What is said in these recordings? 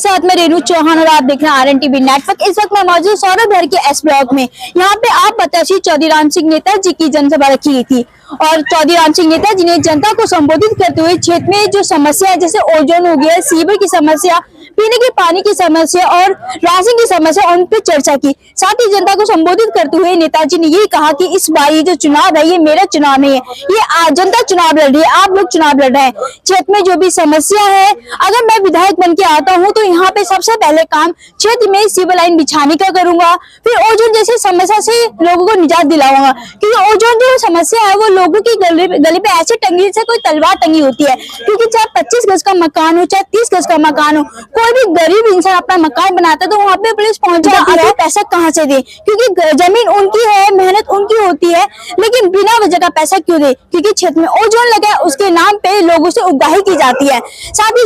साथ में रेणु चौहान और आप देख रहे हैं RNTV नेटवर्क। इस वक्त मैं मौजूद सौरभगढ़ के एस ब्लॉक में। यहाँ पे आप बताशी चौधरी राम सिंह नेताजी की जनसभा रखी गई थी और चौधरी राम सिंह नेताजी ने जनता को संबोधित करते हुए क्षेत्र में जो समस्या है, जैसे ओजोन हो गया, सीवर की समस्या, पीने के पानी की समस्या और राशन की समस्या, उन पर चर्चा की। साथ ही जनता को संबोधित करते हुए नेताजी ने ये कहा कि इस बार ये जो चुनाव है, ये मेरा चुनाव नहीं है, ये जनता चुनाव लड़ रही है, आप लोग चुनाव लड़ रहे हैं। क्षेत्र में जो भी समस्या है, अगर मैं विधायक बन के आता हूँ तो यहाँ पे सबसे पहले काम क्षेत्र में सीवर लाइन बिछाने का करूंगा, फिर ओजोन जैसी समस्या से लोगों को निजात दिलाऊंगा। क्योंकि ओजोन जो समस्या है वो लोगों की गले पे ऐसे टंगी जैसे कोई तलवार टंगी होती है। क्योंकि चाहे 25 गज का मकान हो, चाहे 30 गज का मकान हो, कोई भी गरीब इंसान अपना मकान बनाता है तो वहाँ पे पुलिस पहुंच जाती है। पैसा कहाँ से दे? क्योंकि जमीन उनकी है, मेहनत उनकी होती है, लेकिन बिना वजह का पैसा क्यों दे? क्योंकि क्षेत्र में ओजोन लगा है, उसके नाम पे लोगों से उगाही की जाती है। साथ ही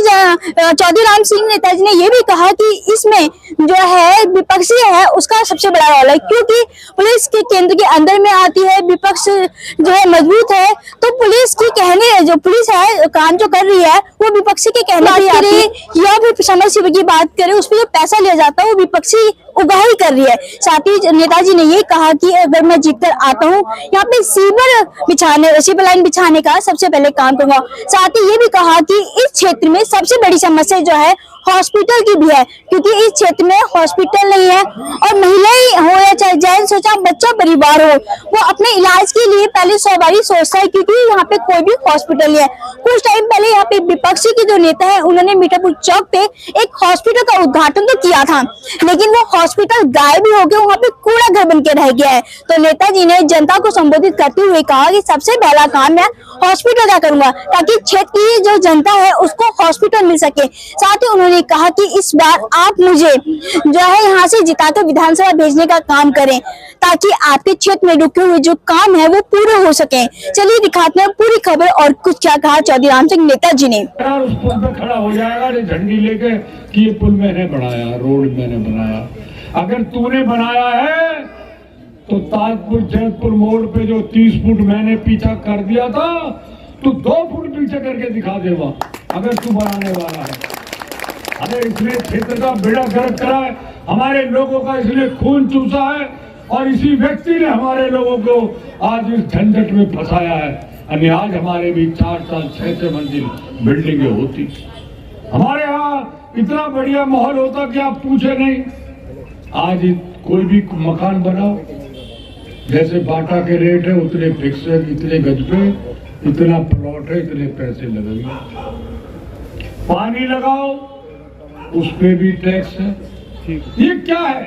चौधरी राम सिंह नेताजी ने यह भी कहा कि इसमें जो है विपक्षी है उसका सबसे बड़ा रोल है, क्योंकि पुलिस के केंद्र के अंदर में आती है, विपक्ष जो है मजबूत है, तो पुलिस की कहने जो पुलिस है काम जो कर रही है वो विपक्षी के कहने पर आती है, या फिर समय सीवर की बात करें उस पर जो पैसा लिया जाता है वो विपक्षी उगाही कर रही है। साथ ही नेताजी ने ये कहा कि अगर मैं जीतकर आता हूँ यहाँ पे सीवर लाइन बिछाने का सबसे पहले काम करूंगा। साथ ही ये भी कहा कि इस क्षेत्र में सबसे बड़ी समस्या जो है हॉस्पिटल की भी है, क्योंकि इस क्षेत्र में हॉस्पिटल नहीं है और महिलाएं हो या चाहे जेंट्स हो, चाहे बच्चा परिवार हो, वो अपने इलाज के लिए पहले 100 बारी सोचता है, क्योंकि यहाँ पे कोई भी हॉस्पिटल नहीं है। कुछ टाइम पहले यहाँ पे विपक्षी के जो नेता है उन्होंने मीठापुर चौक पे एक हॉस्पिटल का उद्घाटन तो किया था, लेकिन वो हॉस्पिटल गायब ही हो गया, वहाँ पे कूड़ा घर बन के रह गया है। तो नेताजी ने जनता को संबोधित करते हुए कहा कि सबसे पहला काम मैं हॉस्पिटल का करूंगा ताकि क्षेत्र की जो जनता है उसको हॉस्पिटल मिल सके। साथ ही उन्होंने कहा कि इस बार आप मुझे जो है यहाँ से जिताकर विधानसभा भेजने का काम करें ताकि आपके क्षेत्र में रुके हुए जो काम है वो पूरे हो सके। चलिए दिखाते हैं पूरी खबर और कुछ क्या कहा चौधरी राम सिंह नेताजी ने। उस पुल पे खड़ा हो जाएगा झंडी लेके कि ये पुल मैंने बनाया, रोड मैंने बनाया। अगर तूने बनाया है तो ताजपुर जैतपुर मोड़ पे जो 30 फुट मैंने पीछा कर दिया था, तू 2 फुट पीछे करके दिखा देगा अगर तू बनाने वाला है। अरे इसने क्षेत्र का बेड़ा गर्क करा है, हमारे लोगों का इसने खून चूसा है और इसी व्यक्ति ने हमारे लोगों को आज इस झंझट में फंसाया है। और आज हमारे भी 4 साल 6 मंजिल बिल्डिंगें होती, हमारे यहाँ इतना बढ़िया माहौल होता कि आप पूछे नहीं। आज कोई भी मकान बनाओ, जैसे बाटा के रेट है उतने फिक्स है, इतने गज पे इतना प्लॉट है, इतने पैसे लगेंगे। पानी लगाओ उस पे भी टैक्स है। ये क्या है?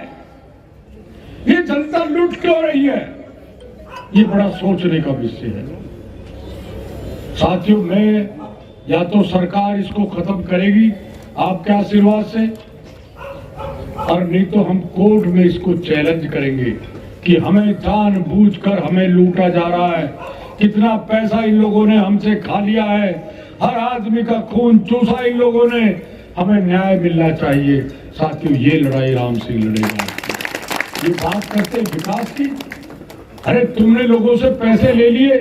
ये जनता लूट क्यों रही है? ये बड़ा सोचने का विषय है साथियों। मैं या तो सरकार इसको खत्म करेगी आपके आशीर्वाद से, और नहीं तो हम कोर्ट में इसको चैलेंज करेंगे कि हमें जानबूझकर हमें लूटा जा रहा है। कितना पैसा इन लोगों ने हमसे खा लिया है, हर आदमी का खून चूसा इन लोगों ने, हमें न्याय मिलना चाहिए। साथियों ये लड़ाई राम सिंह लड़ेगा। ये बात करते विकास की, अरे तुमने लोगों से पैसे ले लिए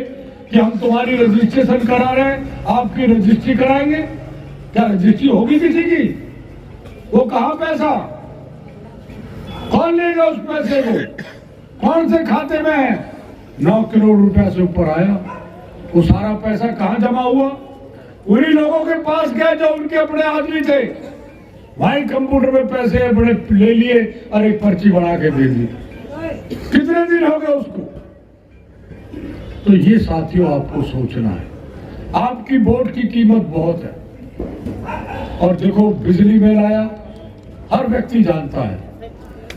कि हम तुम्हारी रजिस्ट्रेशन करा रहे हैं, आपकी रजिस्ट्री कराएंगे। क्या रजिस्ट्री होगी किसी की? वो कहाँ पैसा? कौन लेगा उस पैसे को? कौन से खाते में है? 9 करोड़ रुपया से ऊपर आया। वो सारा पैसा कहाँ जमा हुआ? उन्हीं लोगों के पास गए जो उनके अपने आदमी थे, वहीं कंप्यूटर में पैसे बड़े ले लिए और एक पर्ची बना के दे दी। कितने दिन हो गए उसको? तो ये साथियों आपको सोचना है, आपकी वोट की कीमत बहुत है। और देखो बिजली बिल आया, हर व्यक्ति जानता है।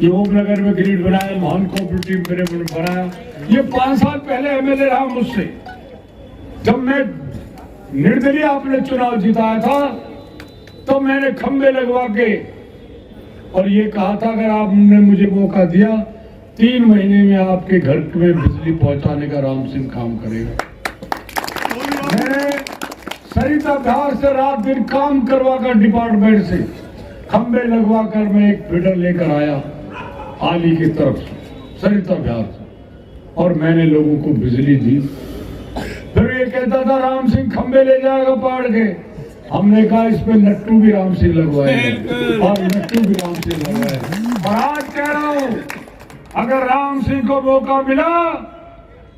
ये ओमनगर में ग्रिड बनाया, मोहन कोऑपरेटिव में बनाया। ये 5 साल पहले एमएलए रहा मुझसे, जब मैं निर्दलीय आपने चुनाव जिताया था तो मैंने खंबे लगवा के और ये कहा था अगर आपने मुझे मौका दिया 3 महीने में आपके घर में बिजली पहुंचाने का राम सिंह काम करेगा। मैंने सरिता बिहार से रात दिन काम करवा कर डिपार्टमेंट से खंबे लगवा कर मैं एक फीडर लेकर आया आली की तरफ से, सरिता बिहार से, और मैंने लोगों को बिजली दी। फिर ये कहता था राम सिंह खंबे ले जाएगा पाड़ के, हमने कहा इस पे नट्टू भी राम सिंह लगवाए और नट्टू भी राम सिंह लगवाए। और आज कह रहा हूं, अगर राम सिंह को मौका मिला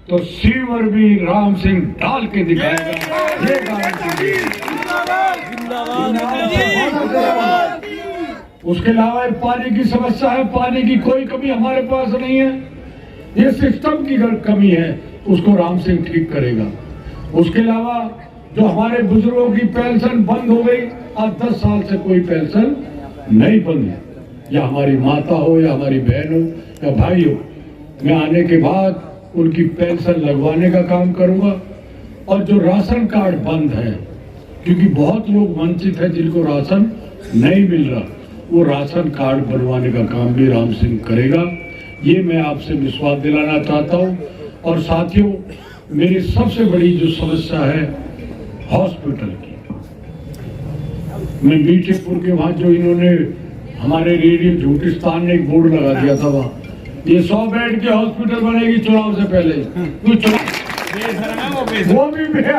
तो सीवर भी राम सिंह डाल के दिखाएगा, ये गारंटी। उसके अलावा पानी की समस्या है, पानी की कोई कमी हमारे पास नहीं है, ये सिस्टम की कमी है, उसको राम सिंह ठीक करेगा। उसके अलावा जो हमारे बुजुर्गों की पेंशन बंद हो गई, आज 10 साल से कोई पेंशन नहीं बंद है, या हमारी माता हो या हमारी बहन हो या भाई हो, मैं आने के बाद उनकी पेंशन लगवाने का काम करूंगा। और जो राशन कार्ड बंद है, क्योंकि बहुत लोग वंचित हैं जिनको राशन नहीं मिल रहा, वो राशन कार्ड बनवाने का काम भी राम सिंह करेगा, ये मैं आपसे विश्वास दिलाना चाहता हूँ। और साथियों, मेरी सबसे बड़ी जो समस्या है हॉस्पिटल की, मैं मीठेपुर के वहां जो इन्होंने हमारे रेडियो झूठिस्तान ने एक बोर्ड लगा दिया था, वहां ये 100 बेड की हॉस्पिटल बनेगी चुनाव से पहले, वो भी है।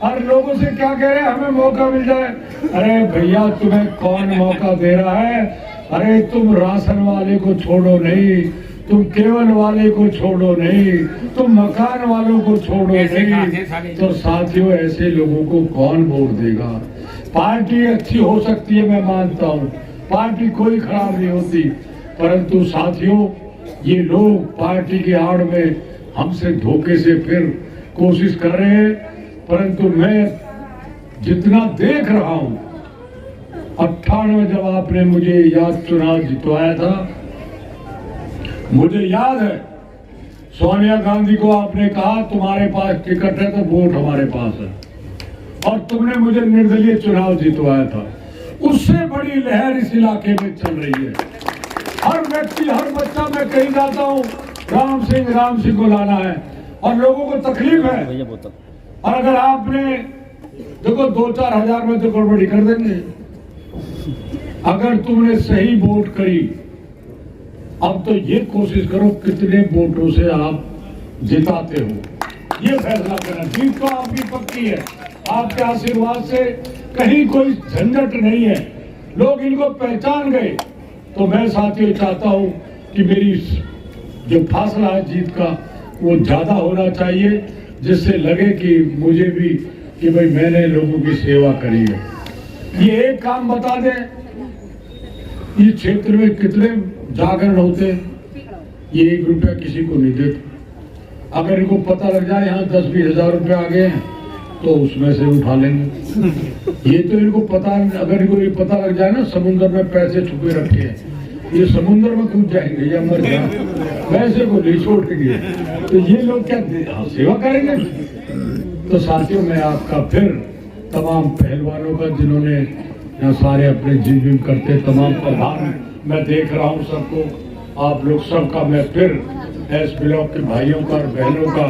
और लोगों से क्या कह रहे हैं, हमें मौका मिल जाए। अरे भैया, तुम्हें कौन मौका दे रहा है? अरे तुम राशन वाले को छोड़ो नहीं, तुम केवल वाले को छोड़ो नहीं, तुम मकान वालों को छोड़ो नहीं, तो साथियों ऐसे लोगों को कौन वोट देगा? पार्टी अच्छी हो सकती है, मैं मानता हूँ, पार्टी कोई खराब नहीं होती, परंतु साथियों ये लोग पार्टी की आड़ में हमसे धोखे से फिर कोशिश कर रहे हैं। परंतु मैं जितना देख रहा हूं, 98 जब आपने मुझे याद चुनाव जितवाया था, मुझे याद है सोनिया गांधी को आपने कहा तुम्हारे पास टिकट है तो वोट हमारे पास है, और तुमने मुझे निर्दलीय चुनाव जितवाया था। उससे बड़ी लहर इस इलाके में चल रही है। हर व्यक्ति, हर बच्चा, मैं कहीं जाता हूँ, राम सिंह को लाना है, और लोगों को तकलीफ है। और अगर आपने देखो 2-4 हजार में तो गड़बड़ी कर देंगे। अगर तुमने सही वोट करी, अब तो ये कोशिश करो कितने वोटों से आप जिताते हो, ये फैसला करना। जीत तो आपकी पक्की है, आपके आशीर्वाद से कहीं कोई झंझट नहीं है, लोग इनको पहचान गए। तो मैं साथियों चाहता हूं कि मेरी जो फासला है जीत का वो ज्यादा होना चाहिए, जिससे लगे कि मुझे भी कि भाई मैंने लोगों की सेवा करी है। ये एक काम बता दें, इस क्षेत्र में कितने जागरण होते हैं, ये 1 रुपया किसी को नहीं देते। अगर इनको पता लग जाए यहाँ 10-20 हजार रुपये आ गए हैं तो उसमें से उठा लेंगे। ये तो इनको पता, अगर इनको ये पता लग जाए ना समुद्र में पैसे छुपे रखे हैं, ये समुद्र में कूद जाएंगे या मर जाए, पैसे को नहीं छोड़ के, तो ये लोग क्या सेवा करेंगे? तो साथियों, मैं आपका फिर तमाम पहलवानों का, जिन्होंने यहाँ सारे अपने जिम करते, तमाम प्रधान मैं देख रहा हूँ सबको, आप लोग सबका मैं फिर एस ब्लॉक के भाइयों का और बहनों का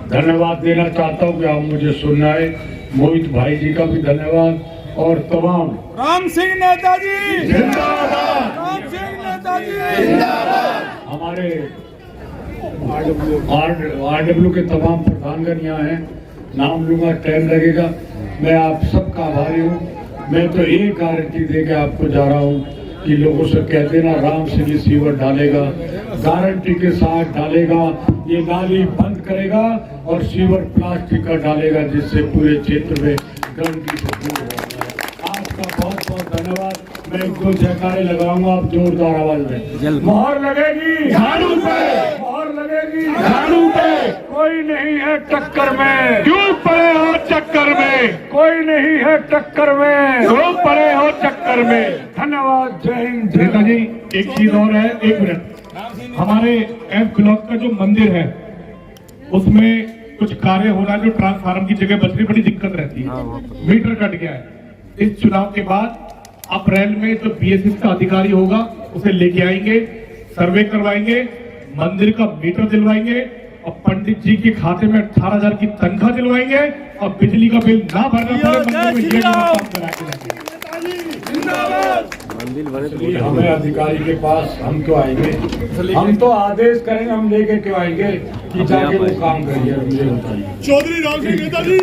धन्यवाद देना चाहता हूँ कि आप मुझे सुनना है। मोहित भाई जी का भी धन्यवाद, और तमाम राम सिंह नेताजी जिंदाबाद, राम सिंह नेताजी जिंदाबाद, हमारे आरडब्ल्यू के तमाम प्रधानगण यहाँ हैं, नाम लूंगा, टाइम लगेगा। मैं आप सबका आभारी हूँ। मैं तो एक गारंटी दे के आपको जा रहा हूँ कि लोगों से कह देना राम सिंह सीवर डालेगा, गारंटी के साथ डालेगा, ये नाली बंद करेगा और सीवर प्लास्टिक का डालेगा, जिससे पूरे क्षेत्र में गंदगी से दूर होगा। आपका बहुत बहुत धन्यवाद। मैं 1-2 जयकारे लगाऊंगा, आप जोरदार आवाज में। मोहर लगेगी झाड़ू पे, मोहर लगेगी झाड़ू पे, कोई नहीं है टक्कर में, क्यों पड़े हो चक्कर में, कोई नहीं है टक्कर में, क्यों पड़े हो चक्कर में। धन्यवाद, जय हिंद। नेताजी, एक चीज और है, 1 मिनट। हमारे एफ ब्लॉक का जो मंदिर है उसमें कुछ कार्य हो रहा है, जो ट्रांसफार्मर की जगह बचने बड़ी दिक्कत रहती है, मीटर कट गया है। इस चुनाव के बाद अप्रैल में जो बीएसएस का अधिकारी होगा उसे लेके आएंगे, सर्वे करवाएंगे, मंदिर का मीटर दिलवाएंगे, और पंडित जी के खाते में 18,000 की तनख्वाह दिलवाएंगे, और बिजली का बिल ना भरना पड़े, मंदिर में ये काम करा के लाएंगे। हमें अधिकारी के पास हम क्यों आएंगे? हम तो आदेश करेंगे, हम लेके क्यों आएंगे कि जाके वो काम करिए? मुझे बताइए। चौधरी राम सिंह नेताजी।